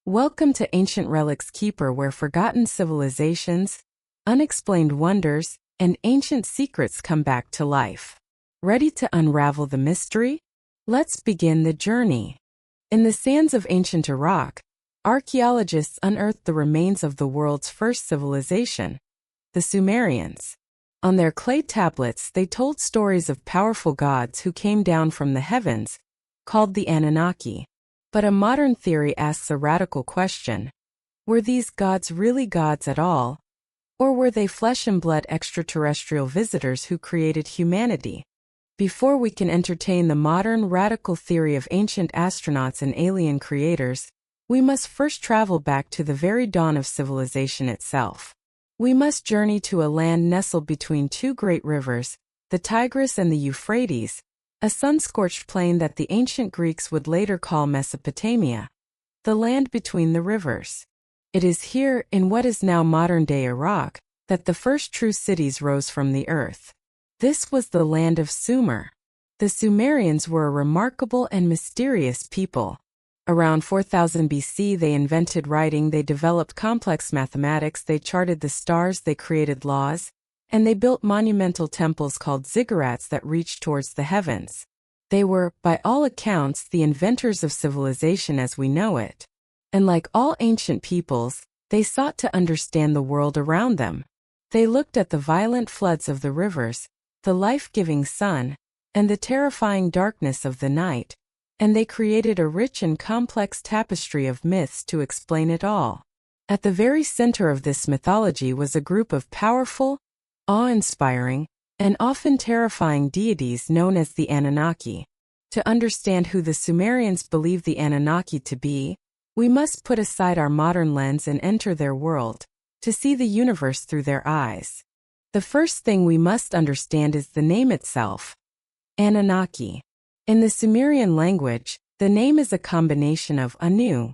Welcome to Ancient Relics Keeper, where forgotten civilizations, unexplained wonders, and ancient secrets come back to life. Ready to unravel the mystery? Let's begin the journey. In the sands of ancient Iraq, archaeologists unearthed the remains of the world's first civilization, the Sumerians. On their clay tablets, they told stories of powerful gods who came down from the heavens, called the Anunnaki. But a modern theory asks a radical question. Were these gods really gods at all? Or were they flesh and blood extraterrestrial visitors who created humanity? Before we can entertain the modern radical theory of ancient astronauts and alien creators, we must first travel back to the very dawn of civilization itself. We must journey to a land nestled between two great rivers, the Tigris and the Euphrates, a sun-scorched plain that the ancient Greeks would later call Mesopotamia, the land between the rivers. It is here, in what is now modern-day Iraq, that the first true cities rose from the earth. This was the land of Sumer. The Sumerians were a remarkable and mysterious people. Around 4000 BC, they invented writing, they developed complex mathematics, they charted the stars, they created laws, and they built monumental temples called ziggurats that reached towards the heavens. They were, by all accounts, the inventors of civilization as we know it. And like all ancient peoples, they sought to understand the world around them. They looked at the violent floods of the rivers, the life-giving sun, and the terrifying darkness of the night, and they created a rich and complex tapestry of myths to explain it all. At the very center of this mythology was a group of powerful, awe-inspiring, and often terrifying deities known as the Anunnaki. To understand who the Sumerians believed the Anunnaki to be, we must put aside our modern lens and enter their world, to see the universe through their eyes. The first thing we must understand is the name itself, Anunnaki. In the Sumerian language, the name is a combination of Anu,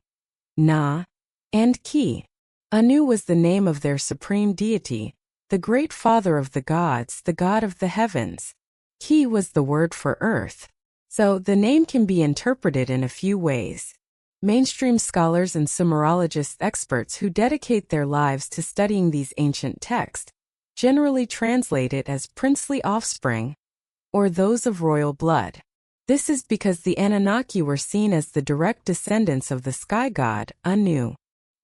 Na, and Ki. Anu was the name of their supreme deity, the great father of the gods, the god of the heavens. Ki was the word for earth. So the name can be interpreted in a few ways. Mainstream scholars and Sumerologist experts who dedicate their lives to studying these ancient texts generally translate it as princely offspring, or those of royal blood. This is because the Anunnaki were seen as the direct descendants of the sky god, Anu.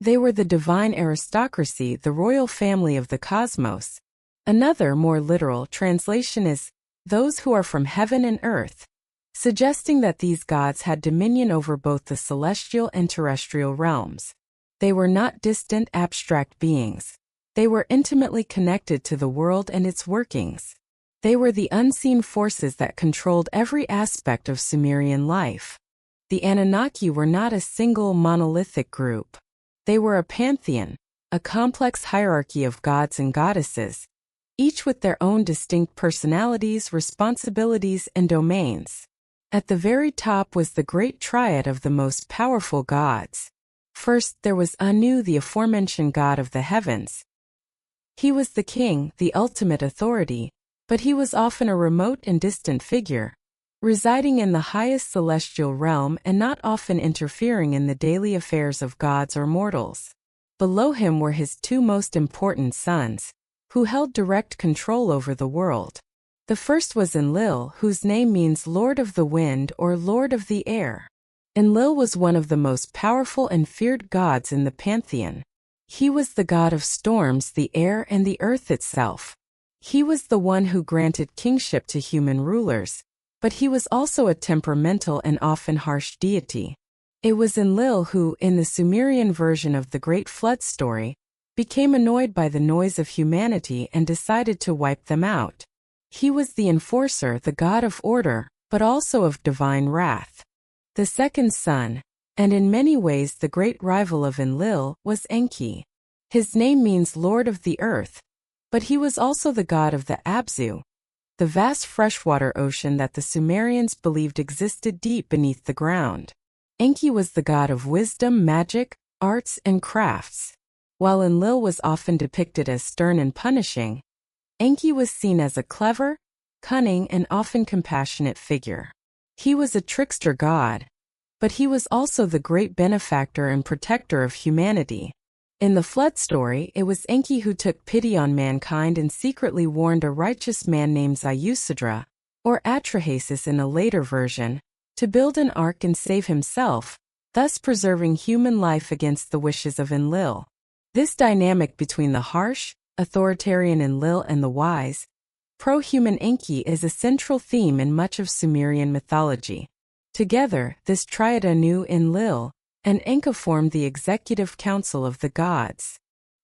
They were the divine aristocracy, the royal family of the cosmos. Another, more literal, translation is, those who are from heaven and earth, suggesting that these gods had dominion over both the celestial and terrestrial realms. They were not distant, abstract beings. They were intimately connected to the world and its workings. They were the unseen forces that controlled every aspect of Sumerian life. The Anunnaki were not a single monolithic group. They were a pantheon, a complex hierarchy of gods and goddesses, each with their own distinct personalities, responsibilities, and domains. At the very top was the great triad of the most powerful gods. First, there was Anu, the aforementioned god of the heavens. He was the king, the ultimate authority, but he was often a remote and distant figure, residing in the highest celestial realm and not often interfering in the daily affairs of gods or mortals. Below him were his two most important sons, who held direct control over the world. The first was Enlil, whose name means Lord of the Wind or Lord of the Air. Enlil was one of the most powerful and feared gods in the pantheon. He was the god of storms, the air, and the earth itself. He was the one who granted kingship to human rulers, but he was also a temperamental and often harsh deity. It was Enlil who, in the Sumerian version of the Great Flood story, became annoyed by the noise of humanity and decided to wipe them out. He was the enforcer, the god of order, but also of divine wrath. The second son, and in many ways the great rival of Enlil, was Enki. His name means Lord of the Earth, but he was also the god of the Abzu, the vast freshwater ocean that the Sumerians believed existed deep beneath the ground. Enki was the god of wisdom, magic, arts, and crafts. While Enlil was often depicted as stern and punishing, Enki was seen as a clever, cunning, and often compassionate figure. He was a trickster god, But he was also the great benefactor and protector of humanity. In the flood story, it was Enki who took pity on mankind and secretly warned a righteous man named Ziusadra, or Atrahasis in a later version, to build an ark and save himself, thus preserving human life against the wishes of Enlil. This dynamic between the harsh, authoritarian Enlil and the wise, pro-human Enki is a central theme in much of Sumerian mythology. Together, this triad Anu, Enlil, and Enki formed the executive council of the gods.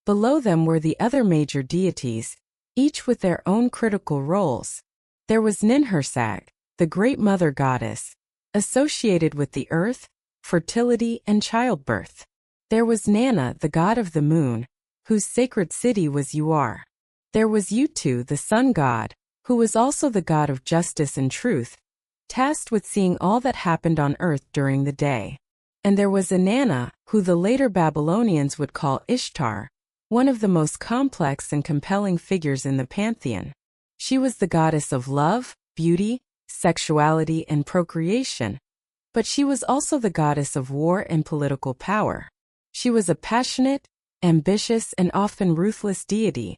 Below them were the other major deities, each with their own critical roles. There was Ninhursag, the great mother goddess, associated with the earth, fertility, and childbirth. There was Nana, the god of the moon, whose sacred city was Uar. There was Utu, the sun god, who was also the god of justice and truth, tasked with seeing all that happened on earth during the day. And there was Inanna, who the later Babylonians would call Ishtar, one of the most complex and compelling figures in the pantheon. She was the goddess of love, beauty, sexuality, and procreation, but she was also the goddess of war and political power. She was a passionate, ambitious, and often ruthless deity,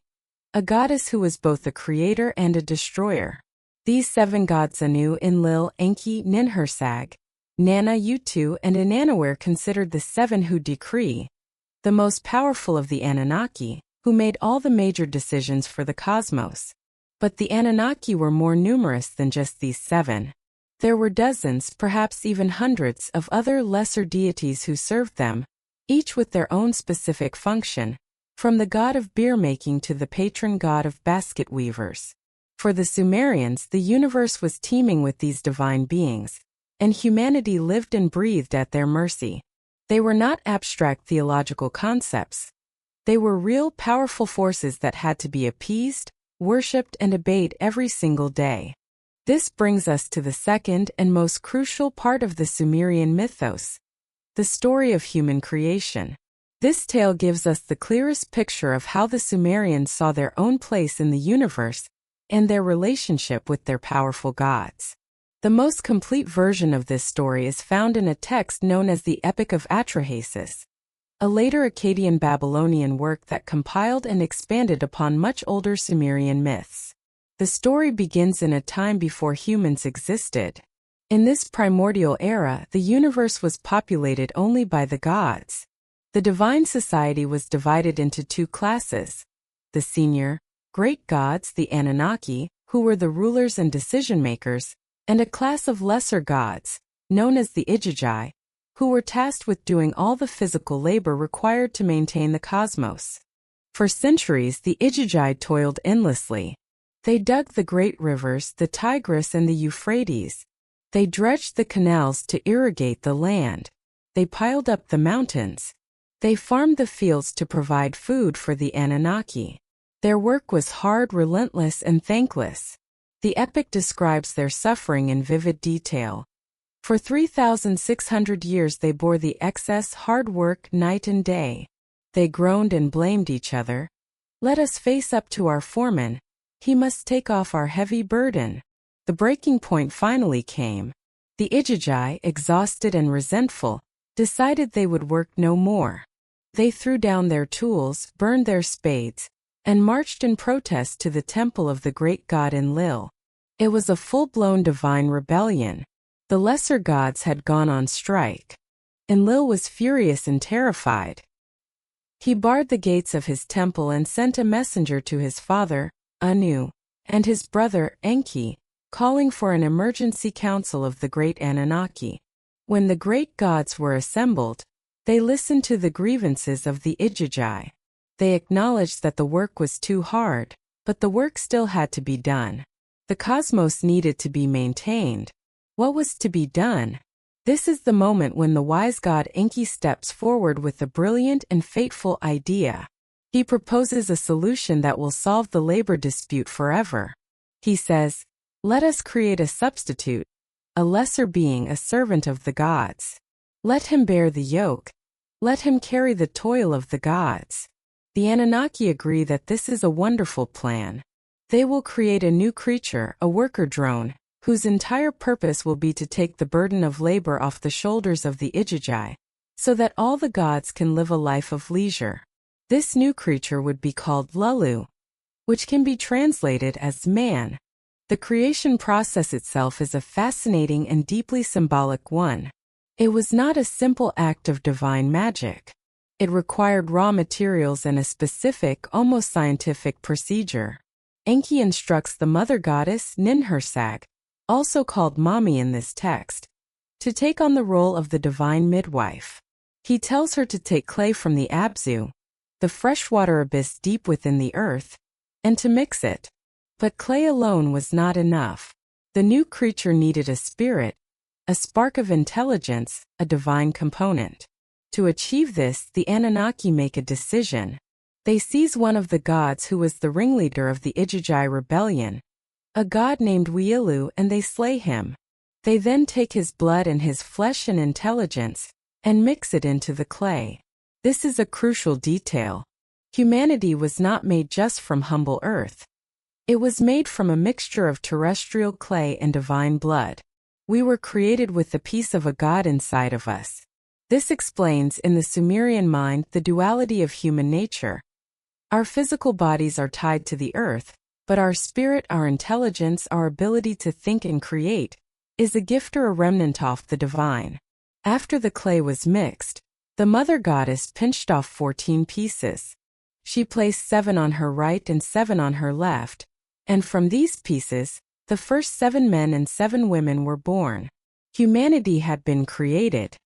a goddess who was both a creator and a destroyer. These seven gods Anu, Enlil, Enki, Ninhursag, Nana, Utu, and Inanna were considered the seven who decree, the most powerful of the Anunnaki, who made all the major decisions for the cosmos. But the Anunnaki were more numerous than just these seven. There were dozens, perhaps even hundreds, of other lesser deities who served them, each with their own specific function, from the god of beer-making to the patron god of basket weavers. For the Sumerians, the universe was teeming with these divine beings, and humanity lived and breathed at their mercy. They were not abstract theological concepts. They were real, powerful forces that had to be appeased, worshipped, and obeyed every single day. This brings us to the second and most crucial part of the Sumerian mythos, the story of human creation. This tale gives us the clearest picture of how the Sumerians saw their own place in the universe and their relationship with their powerful gods. The most complete version of this story is found in a text known as the Epic of Atrahasis, a later Akkadian Babylonian work that compiled and expanded upon much older Sumerian myths. The story begins in a time before humans existed. In this primordial era, the universe was populated only by the gods. The divine society was divided into two classes: the senior, great gods, the Anunnaki, who were the rulers and decision-makers, and a class of lesser gods, known as the Igigi, who were tasked with doing all the physical labor required to maintain the cosmos. For centuries, the Igigi toiled endlessly. They dug the great rivers, the Tigris and the Euphrates. They dredged the canals to irrigate the land. They piled up the mountains. They farmed the fields to provide food for the Anunnaki. Their work was hard, relentless, and thankless. The epic describes their suffering in vivid detail. For 3,600 years they bore the excess hard work night and day. They groaned and blamed each other. "Let us face up to our foreman. He must take off our heavy burden." The breaking point finally came. The Igigi, exhausted and resentful, decided they would work no more. They threw down their tools, burned their spades, and marched in protest to the temple of the great god Enlil. It was a full-blown divine rebellion. The lesser gods had gone on strike. Enlil was furious and terrified. He barred the gates of his temple and sent a messenger to his father, Anu, and his brother, Enki, calling for an emergency council of the great Anunnaki. When the great gods were assembled, they listened to the grievances of the Igigi. They acknowledged that the work was too hard, but the work still had to be done. The cosmos needed to be maintained. What was to be done? This is the moment when the wise god Enki steps forward with a brilliant and fateful idea. He proposes a solution that will solve the labor dispute forever. He says, "Let us create a substitute, a lesser being, a servant of the gods. Let him bear the yoke. Let him carry the toil of the gods." The Anunnaki agree that this is a wonderful plan. They will create a new creature, a worker drone, whose entire purpose will be to take the burden of labor off the shoulders of the Ijiji, so that all the gods can live a life of leisure. This new creature would be called Lulu, which can be translated as man. The creation process itself is a fascinating and deeply symbolic one. It was not a simple act of divine magic. It required raw materials and a specific, almost scientific procedure. Enki instructs the mother goddess Ninhursag, also called Mami in this text, to take on the role of the divine midwife. He tells her to take clay from the Abzu, the freshwater abyss deep within the earth, and to mix it. But clay alone was not enough. The new creature needed a spirit, a spark of intelligence, a divine component. To achieve this, the Anunnaki make a decision. They seize one of the gods who was the ringleader of the Ijiji rebellion, a god named Wiilu, and they slay him. They then take his blood and his flesh and intelligence, and mix it into the clay. This is a crucial detail. Humanity was not made just from humble earth. It was made from a mixture of terrestrial clay and divine blood. We were created with the piece of a god inside of us. This explains in the Sumerian mind the duality of human nature. Our physical bodies are tied to the earth, but our spirit, our intelligence, our ability to think and create, is a gift or a remnant of the divine. After the clay was mixed, the mother goddess pinched off 14 pieces. She placed 7 on her right and 7 on her left, and from these pieces, the first 7 men and 7 women were born. Humanity had been created.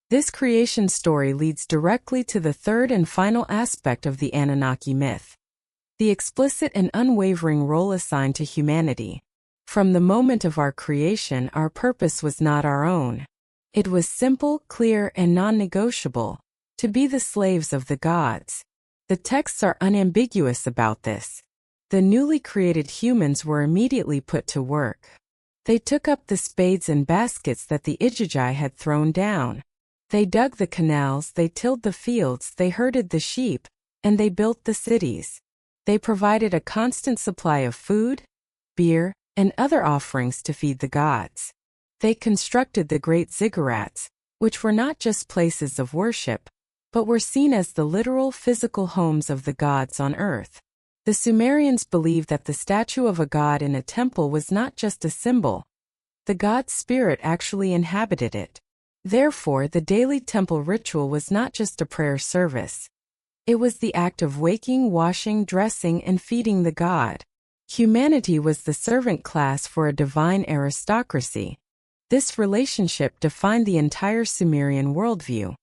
This creation story leads directly to the third and final aspect of the Anunnaki myth: the explicit and unwavering role assigned to humanity. From the moment of our creation, our purpose was not our own. It was simple, clear, and non-negotiable: to be the slaves of the gods. The texts are unambiguous about this. The newly created humans were immediately put to work. They took up the spades and baskets that the Ijiji had thrown down. They dug the canals, they tilled the fields, they herded the sheep, and they built the cities. They provided a constant supply of food, beer, and other offerings to feed the gods. They constructed the great ziggurats, which were not just places of worship, but were seen as the literal physical homes of the gods on earth. The Sumerians believed that the statue of a god in a temple was not just a symbol. The god's spirit actually inhabited it. Therefore, the daily temple ritual was not just a prayer service. It was the act of waking, washing, dressing, and feeding the god. Humanity was the servant class for a divine aristocracy. This relationship defined the entire Sumerian worldview.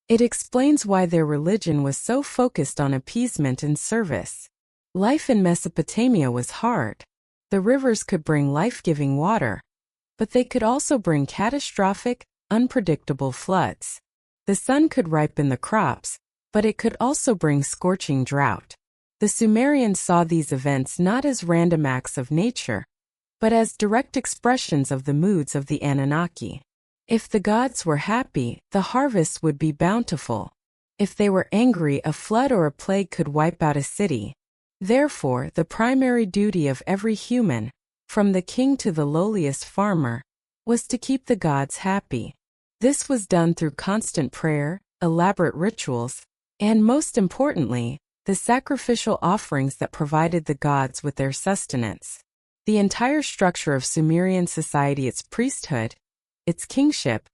It explains why their religion was so focused on appeasement and service. Life in Mesopotamia was hard. The rivers could bring life-giving water, but they could also bring catastrophic, unpredictable floods. The sun could ripen the crops, but it could also bring scorching drought. The Sumerians saw these events not as random acts of nature, but as direct expressions of the moods of the Anunnaki. If the gods were happy, the harvest would be bountiful. If they were angry, a flood or a plague could wipe out a city. Therefore, the primary duty of every human, from the king to the lowliest farmer, was to keep the gods happy. This was done through constant prayer, elaborate rituals, and most importantly, the sacrificial offerings that provided the gods with their sustenance. The entire structure of Sumerian society, its priesthood, its kingship,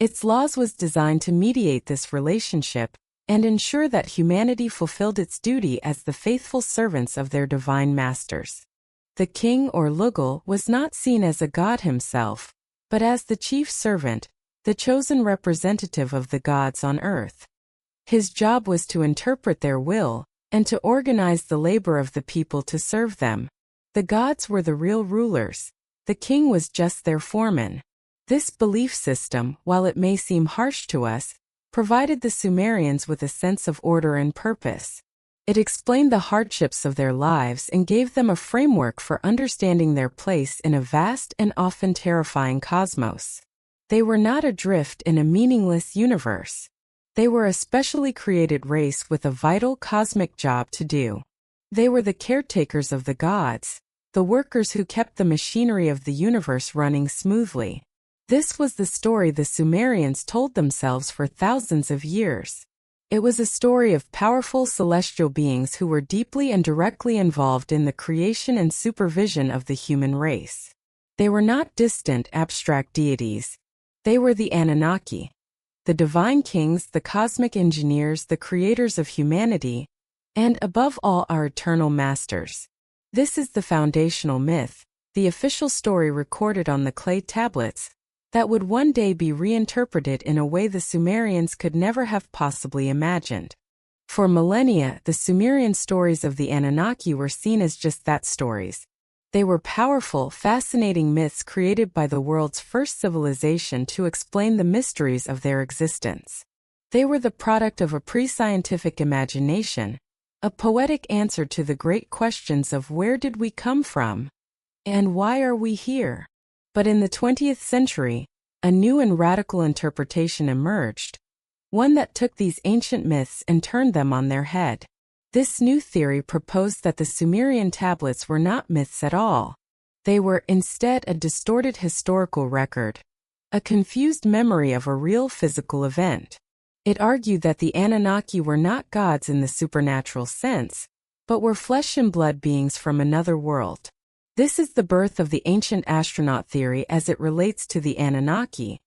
its laws was designed to mediate this relationship and ensure that humanity fulfilled its duty as the faithful servants of their divine masters. The king, or Lugul, was not seen as a god himself, but as the chief servant, the chosen representative of the gods on earth. His job was to interpret their will and to organize the labor of the people to serve them. The gods were the real rulers. The king was just their foreman. This belief system, while it may seem harsh to us, provided the Sumerians with a sense of order and purpose. It explained the hardships of their lives and gave them a framework for understanding their place in a vast and often terrifying cosmos. They were not adrift in a meaningless universe. They were a specially created race with a vital cosmic job to do. They were the caretakers of the gods, the workers who kept the machinery of the universe running smoothly. This was the story the Sumerians told themselves for thousands of years. It was a story of powerful celestial beings who were deeply and directly involved in the creation and supervision of the human race. They were not distant, abstract deities. They were the Anunnaki, the divine kings, the cosmic engineers, the creators of humanity, and above all, our eternal masters. This is the foundational myth, the official story recorded on the clay tablets, that would one day be reinterpreted in a way the Sumerians could never have possibly imagined. For millennia, the Sumerian stories of the Anunnaki were seen as just that, stories. They were powerful, fascinating myths created by the world's first civilization to explain the mysteries of their existence. They were the product of a pre-scientific imagination, a poetic answer to the great questions of where did we come from, and why are we here? But in the 20th century, a new and radical interpretation emerged, one that took these ancient myths and turned them on their head. This new theory proposed that the Sumerian tablets were not myths at all. They were instead a distorted historical record, a confused memory of a real physical event. It argued that the Anunnaki were not gods in the supernatural sense, but were flesh and blood beings from another world. This is the birth of the ancient astronaut theory as it relates to the Anunnaki,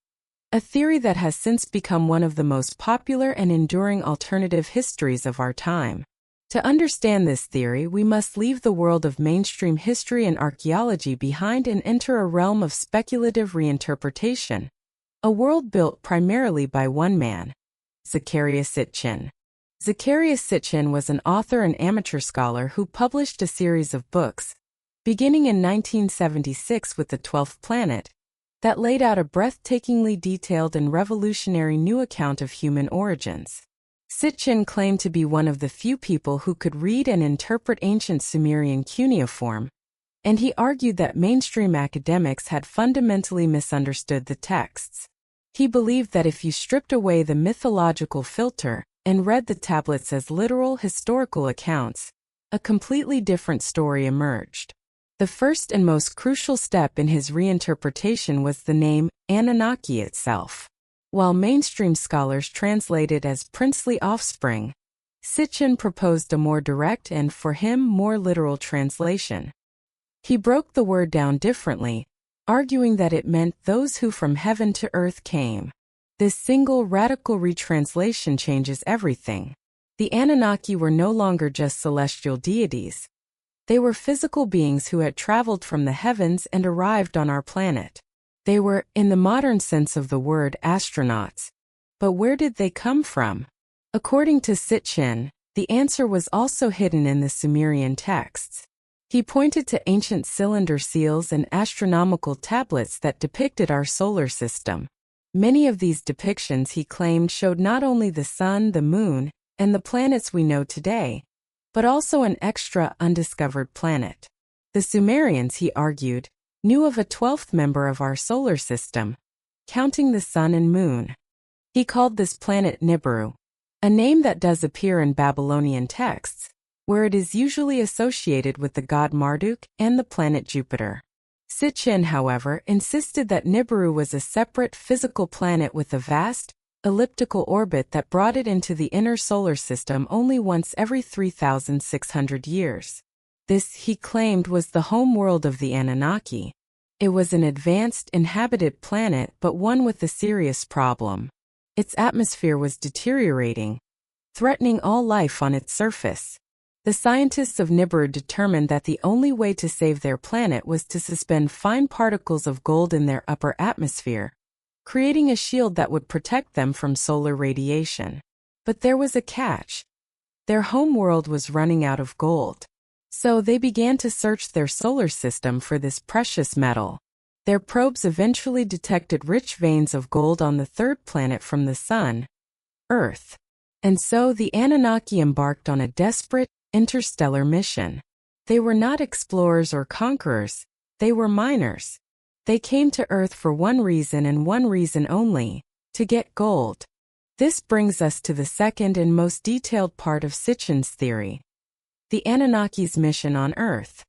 a theory that has since become one of the most popular and enduring alternative histories of our time. To understand this theory, we must leave the world of mainstream history and archaeology behind and enter a realm of speculative reinterpretation, a world built primarily by one man, Zecharia Sitchin. Zecharia Sitchin was an author and amateur scholar who published a series of books, beginning in 1976 with The 12th Planet, that laid out a breathtakingly detailed and revolutionary new account of human origins. Sitchin claimed to be one of the few people who could read and interpret ancient Sumerian cuneiform, and he argued that mainstream academics had fundamentally misunderstood the texts. He believed that if you stripped away the mythological filter and read the tablets as literal historical accounts, a completely different story emerged. The first and most crucial step in his reinterpretation was the name Anunnaki itself. While mainstream scholars translate it as princely offspring, Sitchin proposed a more direct and, for him, more literal translation. He broke the word down differently, arguing that it meant those who from heaven to earth came. This single radical retranslation changes everything. The Anunnaki were no longer just celestial deities. They were physical beings who had traveled from the heavens and arrived on our planet. They were, in the modern sense of the word, astronauts. But where did they come from? According to Sitchin, the answer was also hidden in the Sumerian texts. He pointed to ancient cylinder seals and astronomical tablets that depicted our solar system. Many of these depictions, he claimed, showed not only the sun, the moon, and the planets we know today, but also an extra, undiscovered planet. The Sumerians, he argued, knew of a 12th member of our solar system, counting the sun and moon. He called this planet Nibiru, a name that does appear in Babylonian texts, where it is usually associated with the god Marduk and the planet Jupiter. Sitchin, however, insisted that Nibiru was a separate physical planet with a vast, elliptical orbit that brought it into the inner solar system only once every 3,600 years. This, he claimed, was the home world of the Anunnaki. It was an advanced, inhabited planet, but one with a serious problem. Its atmosphere was deteriorating, threatening all life on its surface. The scientists of Nibiru determined that the only way to save their planet was to suspend fine particles of gold in their upper atmosphere, creating a shield that would protect them from solar radiation. But there was a catch. Their home world was running out of gold. So they began to search their solar system for this precious metal. Their probes eventually detected rich veins of gold on the third planet from the Sun, Earth. And so the Anunnaki embarked on a desperate, interstellar mission. They were not explorers or conquerors, they were miners. They came to Earth for one reason and one reason only: to get gold. This brings us to the second and most detailed part of Sitchin's theory: the Anunnaki's mission on Earth.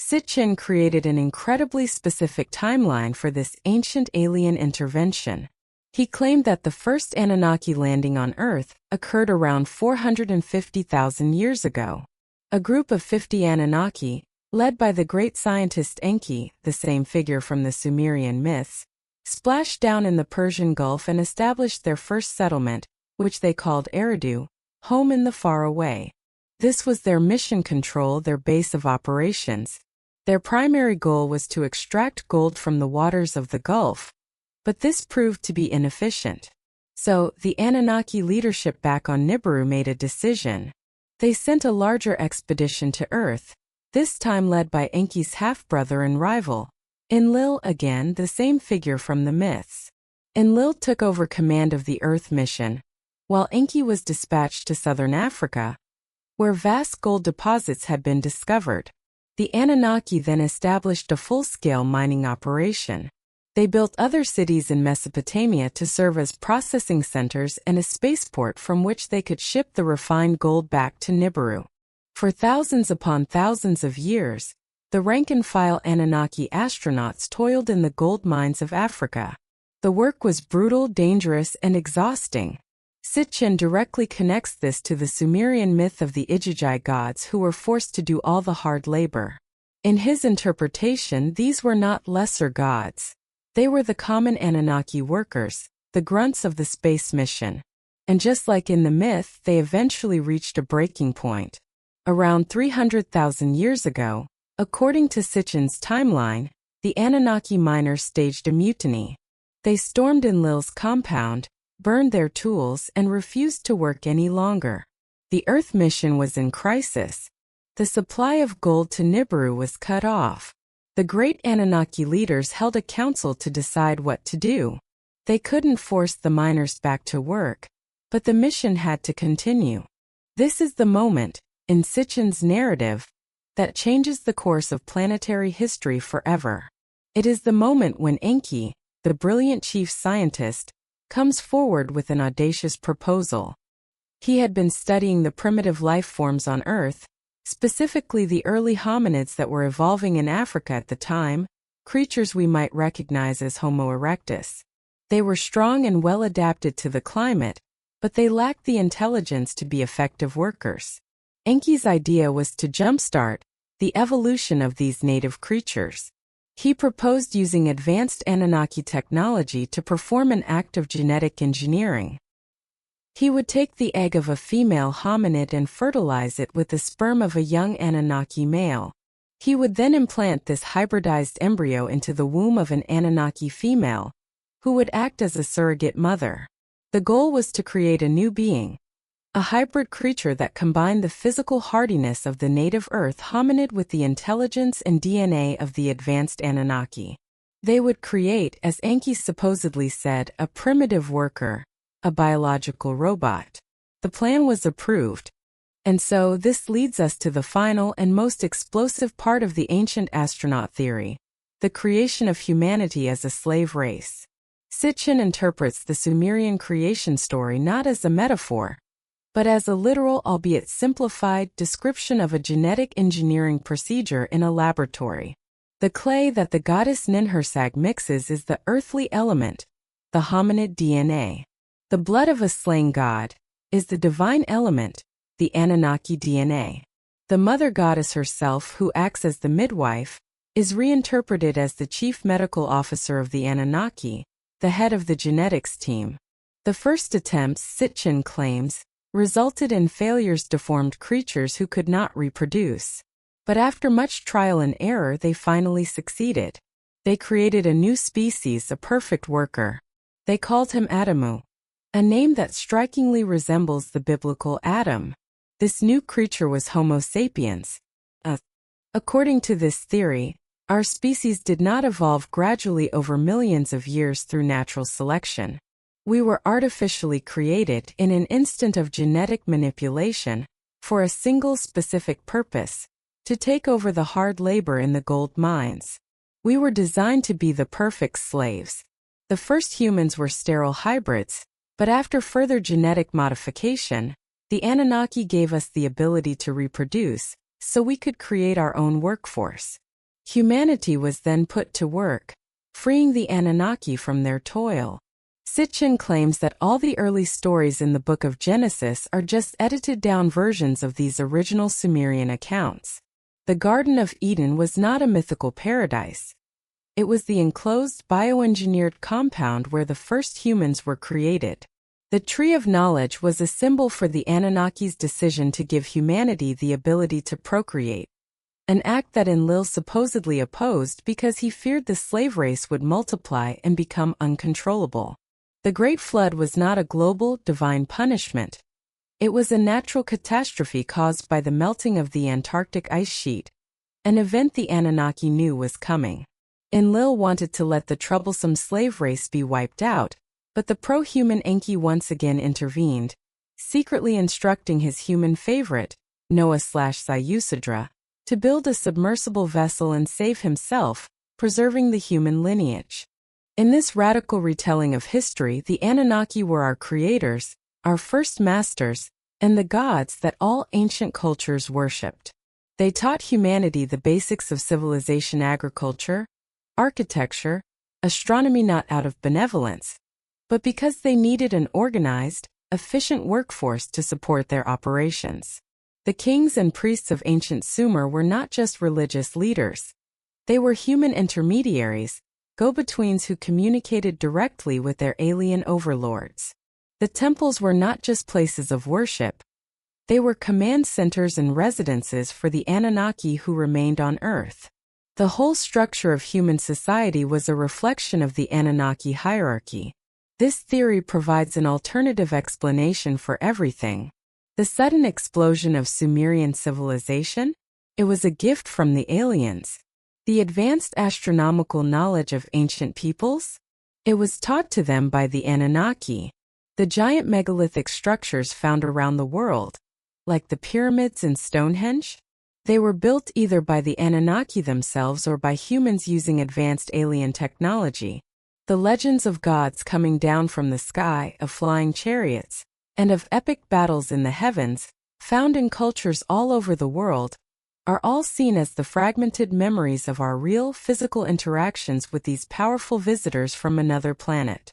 Sitchin created an incredibly specific timeline for this ancient alien intervention. He claimed that the first Anunnaki landing on Earth occurred around 450,000 years ago. A group of 50 Anunnaki, led by the great scientist Enki, the same figure from the Sumerian myths, splashed down in the Persian Gulf and established their first settlement, which they called Eridu, home in the faraway. This was their mission control, their base of operations. Their primary goal was to extract gold from the waters of the Gulf, but this proved to be inefficient. So, the Anunnaki leadership back on Nibiru made a decision. They sent a larger expedition to Earth, this time led by Enki's half-brother and rival, Enlil, again the same figure from the myths. Enlil took over command of the Earth mission, while Enki was dispatched to southern Africa, where vast gold deposits had been discovered. The Anunnaki then established a full-scale mining operation. They built other cities in Mesopotamia to serve as processing centers and a spaceport from which they could ship the refined gold back to Nibiru. For thousands upon thousands of years, the rank-and-file Anunnaki astronauts toiled in the gold mines of Africa. The work was brutal, dangerous, and exhausting. Sitchin directly connects this to the Sumerian myth of the Igigi gods who were forced to do all the hard labor. In his interpretation, these were not lesser gods. They were the common Anunnaki workers, the grunts of the space mission. And just like in the myth, they eventually reached a breaking point. Around 300,000 years ago, according to Sitchin's timeline, the Anunnaki miners staged a mutiny. They stormed Enlil's compound, burned their tools, and refused to work any longer. The Earth mission was in crisis. The supply of gold to Nibiru was cut off. The great Anunnaki leaders held a council to decide what to do. They couldn't force the miners back to work, but the mission had to continue. This is the moment, in Sitchin's narrative, that changes the course of planetary history forever. It is the moment when Enki, the brilliant chief scientist, comes forward with an audacious proposal. He had been studying the primitive life forms on Earth, specifically the early hominids that were evolving in Africa at the time, creatures we might recognize as Homo erectus. They were strong and well adapted to the climate, but they lacked the intelligence to be effective workers. Enki's idea was to jumpstart the evolution of these native creatures. He proposed using advanced Anunnaki technology to perform an act of genetic engineering. He would take the egg of a female hominid and fertilize it with the sperm of a young Anunnaki male. He would then implant this hybridized embryo into the womb of an Anunnaki female, who would act as a surrogate mother. The goal was to create a new being, a hybrid creature that combined the physical hardiness of the native Earth hominid with the intelligence and DNA of the advanced Anunnaki. They would create, as Enki supposedly said, a primitive worker, a biological robot. The plan was approved. And so this leads us to the final and most explosive part of the ancient astronaut theory, the creation of humanity as a slave race. Sitchin interprets the Sumerian creation story not as a metaphor, but as a literal, albeit simplified, description of a genetic engineering procedure in a laboratory. The clay that the goddess Ninhursag mixes is the earthly element, the hominid DNA. The blood of a slain god is the divine element, the Anunnaki DNA. The mother goddess herself, who acts as the midwife, is reinterpreted as the chief medical officer of the Anunnaki, the head of the genetics team. The first attempts, Sitchin claims, resulted in failures, deformed creatures who could not reproduce. But after much trial and error, they finally succeeded. They created a new species, a perfect worker. They called him Adamu, a name that strikingly resembles the biblical Adam. This new creature was Homo sapiens. According to this theory, our species did not evolve gradually over millions of years through natural selection. We were artificially created in an instant of genetic manipulation for a single specific purpose, to take over the hard labor in the gold mines. We were designed to be the perfect slaves. The first humans were sterile hybrids, but after further genetic modification, the Anunnaki gave us the ability to reproduce, so we could create our own workforce. Humanity was then put to work, freeing the Anunnaki from their toil. Sitchin claims that all the early stories in the Book of Genesis are just edited-down versions of these original Sumerian accounts. The Garden of Eden was not a mythical paradise. It was the enclosed bioengineered compound where the first humans were created. The Tree of Knowledge was a symbol for the Anunnaki's decision to give humanity the ability to procreate, an act that Enlil supposedly opposed because he feared the slave race would multiply and become uncontrollable. The Great Flood was not a global, divine punishment. It was a natural catastrophe caused by the melting of the Antarctic ice sheet, an event the Anunnaki knew was coming. Enlil wanted to let the troublesome slave race be wiped out, but the pro-human Enki once again intervened, secretly instructing his human favorite, Noah/Sayusadra, to build a submersible vessel and save himself, preserving the human lineage. In this radical retelling of history, the Anunnaki were our creators, our first masters, and the gods that all ancient cultures worshipped. They taught humanity the basics of civilization: agriculture, architecture, astronomy, not out of benevolence, but because they needed an organized, efficient workforce to support their operations. The kings and priests of ancient Sumer were not just religious leaders. They were human intermediaries, go-betweens who communicated directly with their alien overlords. The temples were not just places of worship. They were command centers and residences for the Anunnaki who remained on Earth. The whole structure of human society was a reflection of the Anunnaki hierarchy. This theory provides an alternative explanation for everything. The sudden explosion of Sumerian civilization? It was a gift from the aliens. The advanced astronomical knowledge of ancient peoples? It was taught to them by the Anunnaki. The giant megalithic structures found around the world, like the pyramids and Stonehenge, they were built either by the Anunnaki themselves or by humans using advanced alien technology. The legends of gods coming down from the sky, of flying chariots, and of epic battles in the heavens, found in cultures all over the world, are all seen as the fragmented memories of our real physical interactions with these powerful visitors from another planet.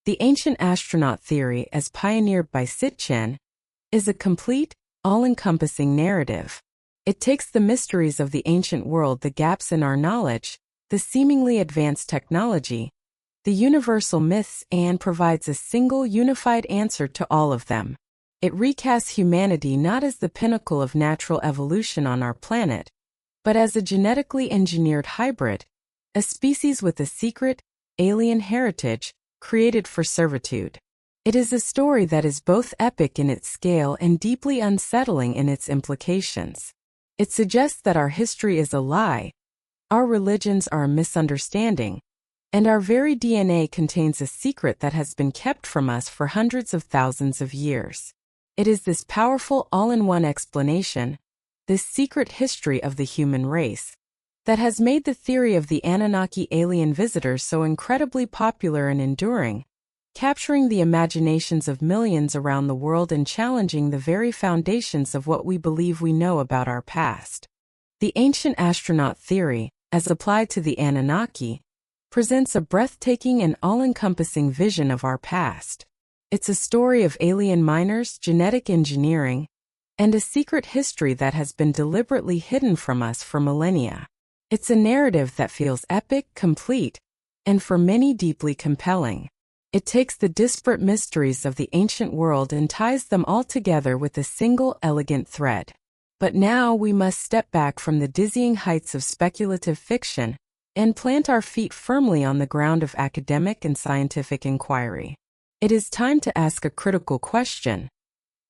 The ancient astronaut theory, as pioneered by Sitchin, is a complete, all-encompassing narrative. It takes the mysteries of the ancient world, the gaps in our knowledge, the seemingly advanced technology, the universal myths, and provides a single unified answer to all of them. It recasts humanity not as the pinnacle of natural evolution on our planet, but as a genetically engineered hybrid, a species with a secret, alien heritage, created for servitude. It is a story that is both epic in its scale and deeply unsettling in its implications. It suggests that our history is a lie, our religions are a misunderstanding, and our very DNA contains a secret that has been kept from us for hundreds of thousands of years. It is this powerful all-in-one explanation, this secret history of the human race, that has made the theory of the Anunnaki alien visitors so incredibly popular and enduring, capturing the imaginations of millions around the world and challenging the very foundations of what we believe we know about our past. The ancient astronaut theory, as applied to the Anunnaki, presents a breathtaking and all-encompassing vision of our past. It's a story of alien miners, genetic engineering, and a secret history that has been deliberately hidden from us for millennia. It's a narrative that feels epic, complete, and for many deeply compelling. It takes the disparate mysteries of the ancient world and ties them all together with a single elegant thread. But now we must step back from the dizzying heights of speculative fiction and plant our feet firmly on the ground of academic and scientific inquiry. It is time to ask a critical question.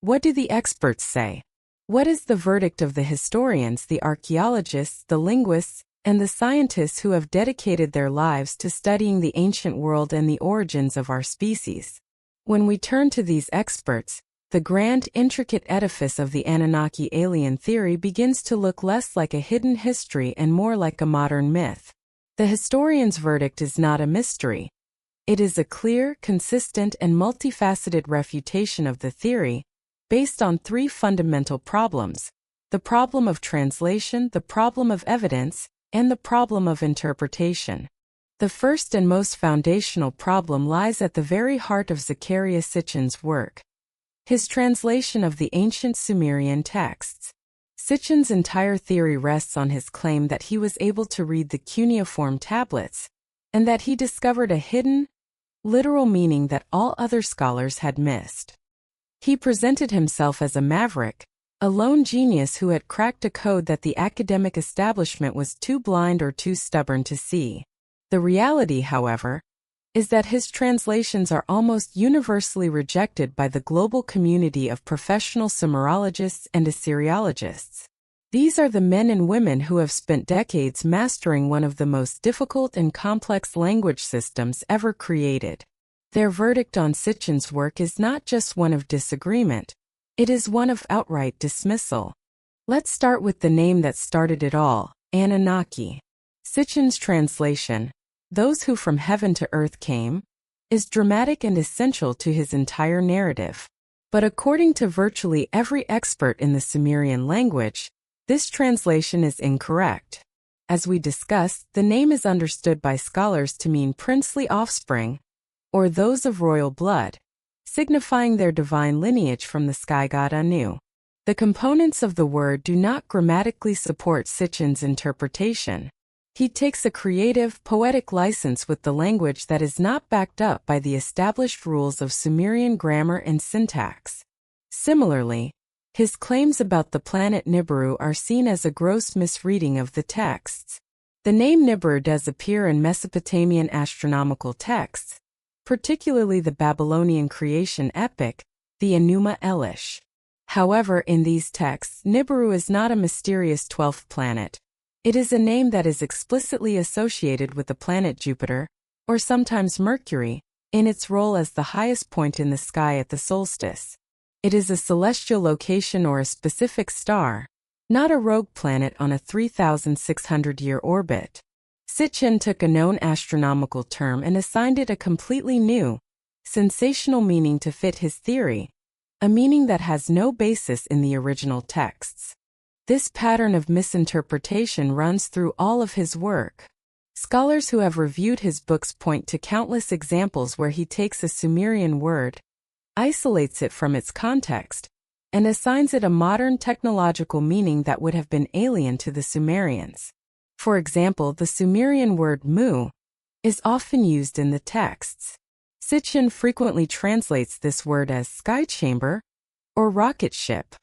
What do the experts say? What is the verdict of the historians, the archaeologists, the linguists, and the scientists who have dedicated their lives to studying the ancient world and the origins of our species? When we turn to these experts, the grand, intricate edifice of the Anunnaki alien theory begins to look less like a hidden history and more like a modern myth. The historian's verdict is not a mystery. It is a clear, consistent, and multifaceted refutation of the theory, based on three fundamental problems: the problem of translation, the problem of evidence, and the problem of interpretation. The first and most foundational problem lies at the very heart of Zecharia Sitchin's work. His translation of the ancient Sumerian texts. Sitchin's entire theory rests on his claim that he was able to read the cuneiform tablets, and that he discovered a hidden, literal meaning that all other scholars had missed. He presented himself as a maverick, a lone genius who had cracked a code that the academic establishment was too blind or too stubborn to see. The reality, however, is that his translations are almost universally rejected by the global community of professional Sumerologists and Assyriologists. These are the men and women who have spent decades mastering one of the most difficult and complex language systems ever created. Their verdict on Sitchin's work is not just one of disagreement, it is one of outright dismissal. Let's start with the name that started it all, Anunnaki. Sitchin's translation, "Those who from heaven to earth came," is dramatic and essential to his entire narrative. But according to virtually every expert in the Sumerian language, this translation is incorrect. As we discussed, the name is understood by scholars to mean princely offspring, or those of royal blood, signifying their divine lineage from the sky god Anu. The components of the word do not grammatically support Sitchin's interpretation. He takes a creative, poetic license with the language that is not backed up by the established rules of Sumerian grammar and syntax. Similarly, his claims about the planet Nibiru are seen as a gross misreading of the texts. The name Nibiru does appear in Mesopotamian astronomical texts, particularly the Babylonian creation epic, the Enuma Elish. However, in these texts, Nibiru is not a mysterious 12th planet. It is a name that is explicitly associated with the planet Jupiter, or sometimes Mercury, in its role as the highest point in the sky at the solstice. It is a celestial location or a specific star, not a rogue planet on a 3,600-year orbit. Sitchin took a known astronomical term and assigned it a completely new, sensational meaning to fit his theory, a meaning that has no basis in the original texts. This pattern of misinterpretation runs through all of his work. Scholars who have reviewed his books point to countless examples where he takes a Sumerian word, isolates it from its context, and assigns it a modern technological meaning that would have been alien to the Sumerians. For example, the Sumerian word mu is often used in the texts. Sitchin frequently translates this word as sky chamber or rocket ship.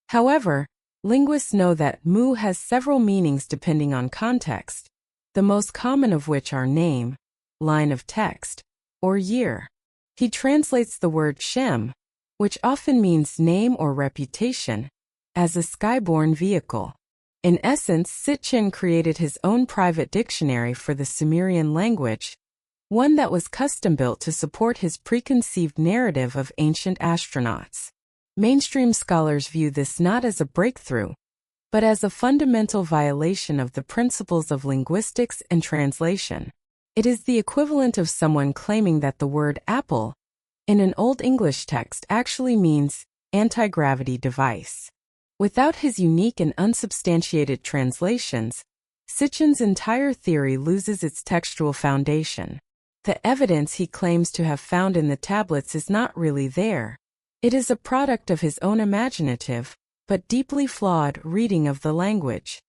However, linguists know that mu has several meanings depending on context, the most common of which are name, line of text, or year. He translates the word shem, which often means name or reputation, as a skyborne vehicle. In essence, Sitchin created his own private dictionary for the Sumerian language, one that was custom-built to support his preconceived narrative of ancient astronauts. Mainstream scholars view this not as a breakthrough, but as a fundamental violation of the principles of linguistics and translation. It is the equivalent of someone claiming that the word apple in an Old English text actually means anti-gravity device. Without his unique and unsubstantiated translations, Sitchin's entire theory loses its textual foundation. The evidence he claims to have found in the tablets is not really there. It is a product of his own imaginative, but deeply flawed, reading of the language.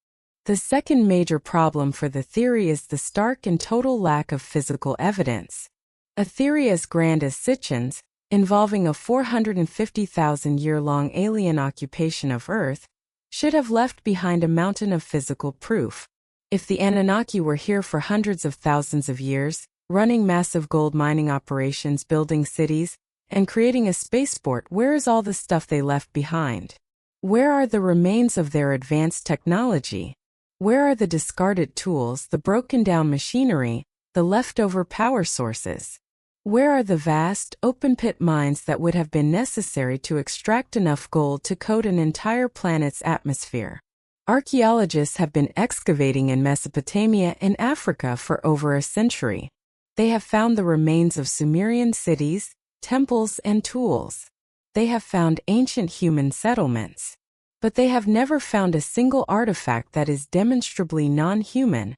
The second major problem for the theory is the stark and total lack of physical evidence. A theory as grand as Sitchin's, involving a 450,000-year-long alien occupation of Earth, should have left behind a mountain of physical proof. If the Anunnaki were here for hundreds of thousands of years, running massive gold mining operations, building cities, and creating a spaceport, where is all the stuff they left behind? Where are the remains of their advanced technology? Where are the discarded tools, the broken-down machinery, the leftover power sources? Where are the vast, open-pit mines that would have been necessary to extract enough gold to coat an entire planet's atmosphere? Archaeologists have been excavating in Mesopotamia and Africa for over a century. They have found the remains of Sumerian cities, temples, and tools. They have found ancient human settlements. But they have never found a single artifact that is demonstrably non-human,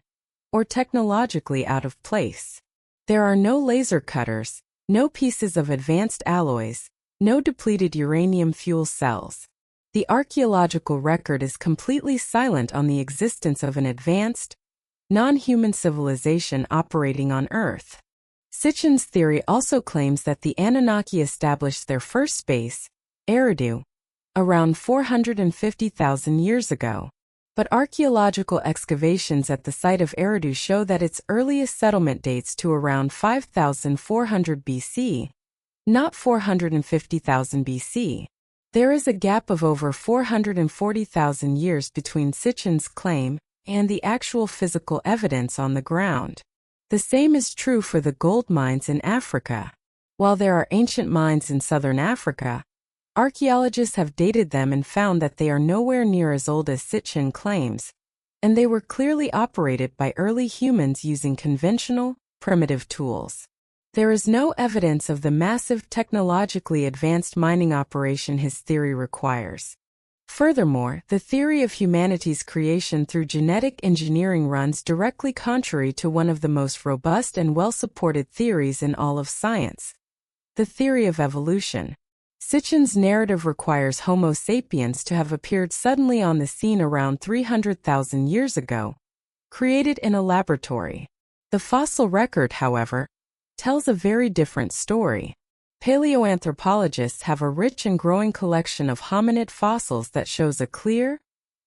or technologically out of place. There are no laser cutters, no pieces of advanced alloys, no depleted uranium fuel cells. The archaeological record is completely silent on the existence of an advanced, non-human civilization operating on Earth. Sitchin's theory also claims that the Anunnaki established their first base, Eridu, around 450,000 years ago. But archaeological excavations at the site of Eridu show that its earliest settlement dates to around 5,400 BC, not 450,000 BC. There is a gap of over 440,000 years between Sitchin's claim and the actual physical evidence on the ground. The same is true for the gold mines in Africa. While there are ancient mines in southern Africa, archaeologists have dated them and found that they are nowhere near as old as Sitchin claims, and they were clearly operated by early humans using conventional, primitive tools. There is no evidence of the massive technologically advanced mining operation his theory requires. Furthermore, the theory of humanity's creation through genetic engineering runs directly contrary to one of the most robust and well-supported theories in all of science, the theory of evolution. Sitchin's narrative requires Homo sapiens to have appeared suddenly on the scene around 300,000 years ago, created in a laboratory. The fossil record, however, tells a very different story. Paleoanthropologists have a rich and growing collection of hominid fossils that shows a clear,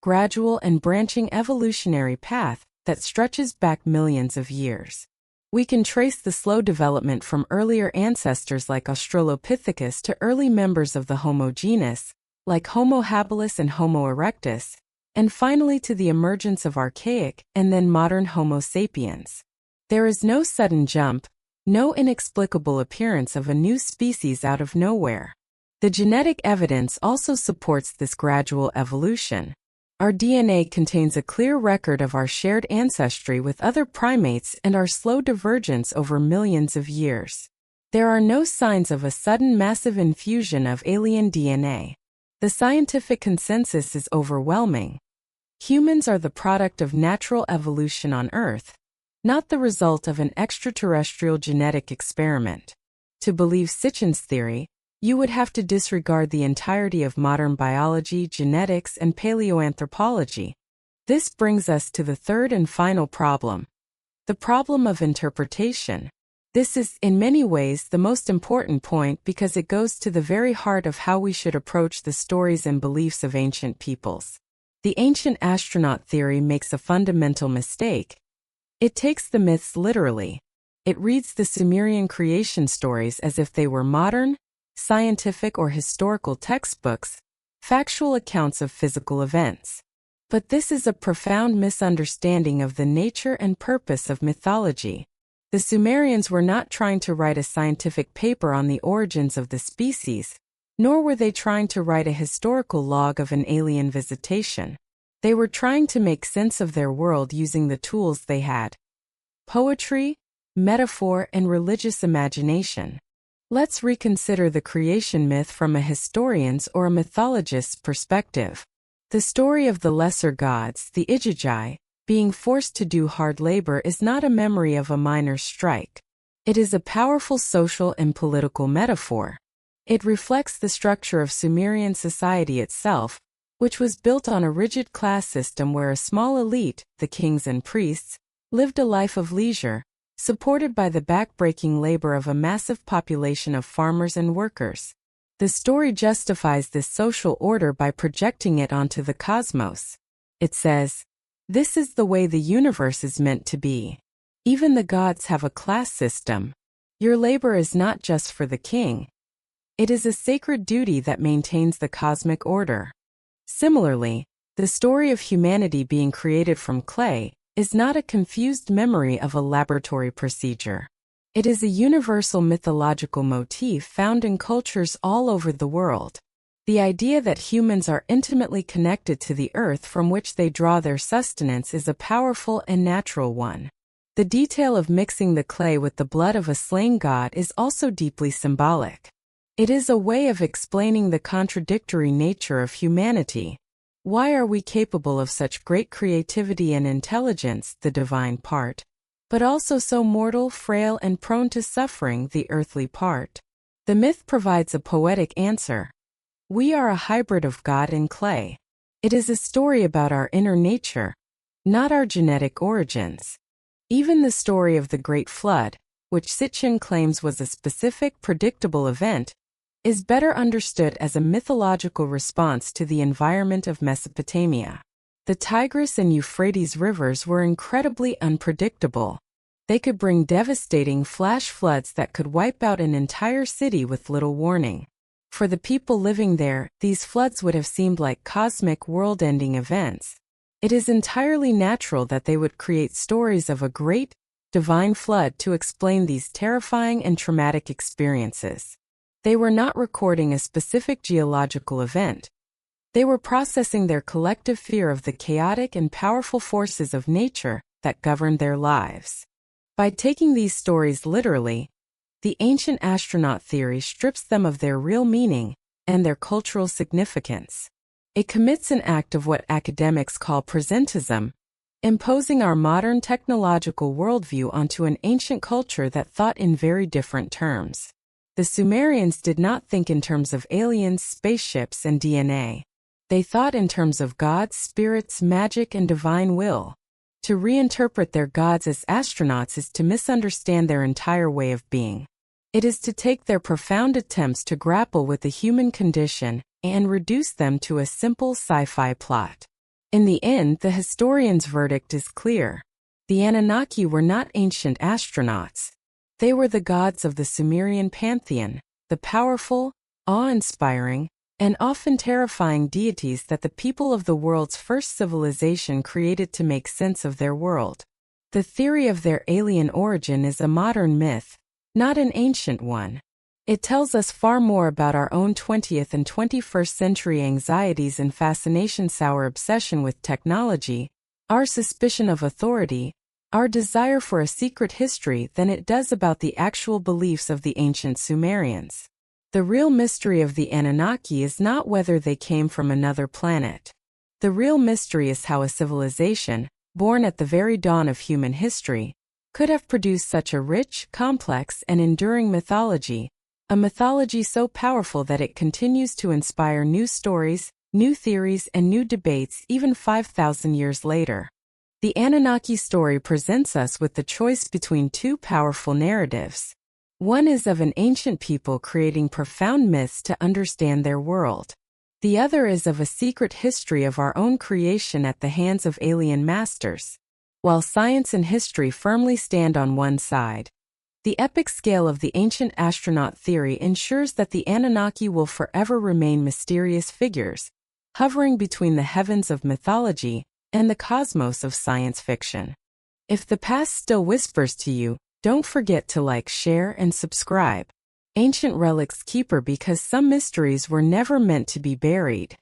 gradual and branching evolutionary path that stretches back millions of years. We can trace the slow development from earlier ancestors like Australopithecus to early members of the Homo genus, like Homo habilis and Homo erectus, and finally to the emergence of archaic and then modern Homo sapiens. There is no sudden jump, no inexplicable appearance of a new species out of nowhere. The genetic evidence also supports this gradual evolution. Our DNA contains a clear record of our shared ancestry with other primates and our slow divergence over millions of years. There are no signs of a sudden massive infusion of alien DNA. The scientific consensus is overwhelming. Humans are the product of natural evolution on Earth, not the result of an extraterrestrial genetic experiment. To believe Sitchin's theory, you would have to disregard the entirety of modern biology, genetics, and paleoanthropology. This brings us to the third and final problem, the problem of interpretation. This is, in many ways, the most important point because it goes to the very heart of how we should approach the stories and beliefs of ancient peoples. The ancient astronaut theory makes a fundamental mistake. It takes the myths literally. It reads the Sumerian creation stories as if they were modern, scientific or historical textbooks, factual accounts of physical events. But this is a profound misunderstanding of the nature and purpose of mythology. The Sumerians were not trying to write a scientific paper on the origins of the species, nor were they trying to write a historical log of an alien visitation. They were trying to make sense of their world using the tools they had: poetry, metaphor, and religious imagination. Let's reconsider the creation myth from a historian's or a mythologist's perspective. The story of the lesser gods, the Igigi, being forced to do hard labor is not a memory of a miner's strike. It is a powerful social and political metaphor. It reflects the structure of Sumerian society itself, which was built on a rigid class system where a small elite, the kings and priests, lived a life of leisure, supported by the back-breaking labor of a massive population of farmers and workers. The story justifies this social order by projecting it onto the cosmos. It says, "This is the way the universe is meant to be. Even the gods have a class system. Your labor is not just for the king. It is a sacred duty that maintains the cosmic order." Similarly, the story of humanity being created from clay is not a confused memory of a laboratory procedure. It is a universal mythological motif found in cultures all over the world. The idea that humans are intimately connected to the earth from which they draw their sustenance is a powerful and natural one. The detail of mixing the clay with the blood of a slain god is also deeply symbolic. It is a way of explaining the contradictory nature of humanity. Why are we capable of such great creativity and intelligence, the divine part, but also so mortal, frail, and prone to suffering, the earthly part? The myth provides a poetic answer. We are a hybrid of God and clay. It is a story about our inner nature, not our genetic origins. Even the story of the Great Flood, which Sitchin claims was a specific, predictable event, is better understood as a mythological response to the environment of Mesopotamia. The Tigris and Euphrates rivers were incredibly unpredictable. They could bring devastating flash floods that could wipe out an entire city with little warning. For the people living there, these floods would have seemed like cosmic, world-ending events. It is entirely natural that they would create stories of a great, divine flood to explain these terrifying and traumatic experiences. They were not recording a specific geological event. They were processing their collective fear of the chaotic and powerful forces of nature that governed their lives. By taking these stories literally, the ancient astronaut theory strips them of their real meaning and their cultural significance. It commits an act of what academics call presentism, imposing our modern technological worldview onto an ancient culture that thought in very different terms. The Sumerians did not think in terms of aliens, spaceships, and DNA. They thought in terms of gods, spirits, magic, and divine will. To reinterpret their gods as astronauts is to misunderstand their entire way of being. It is to take their profound attempts to grapple with the human condition and reduce them to a simple sci-fi plot. In the end, the historian's verdict is clear. The Anunnaki were not ancient astronauts. They were the gods of the Sumerian pantheon, the powerful, awe-inspiring, and often terrifying deities that the people of the world's first civilization created to make sense of their world. The theory of their alien origin is a modern myth, not an ancient one. It tells us far more about our own 20th and 21st century anxieties and fascinations, our obsession with technology, our suspicion of authority, our desire for a secret history than it does about the actual beliefs of the ancient Sumerians. The real mystery of the Anunnaki is not whether they came from another planet. The real mystery is how a civilization, born at the very dawn of human history, could have produced such a rich, complex, and enduring mythology, a mythology so powerful that it continues to inspire new stories, new theories, and new debates even 5,000 years later. The Anunnaki story presents us with the choice between two powerful narratives. One is of an ancient people creating profound myths to understand their world. The other is of a secret history of our own creation at the hands of alien masters. While science and history firmly stand on one side, the epic scale of the ancient astronaut theory ensures that the Anunnaki will forever remain mysterious figures, hovering between the heavens of mythology and the cosmos of science fiction. If the past still whispers to you, don't forget to like, share, and subscribe. Ancient Relics Keeper, because some mysteries were never meant to be buried.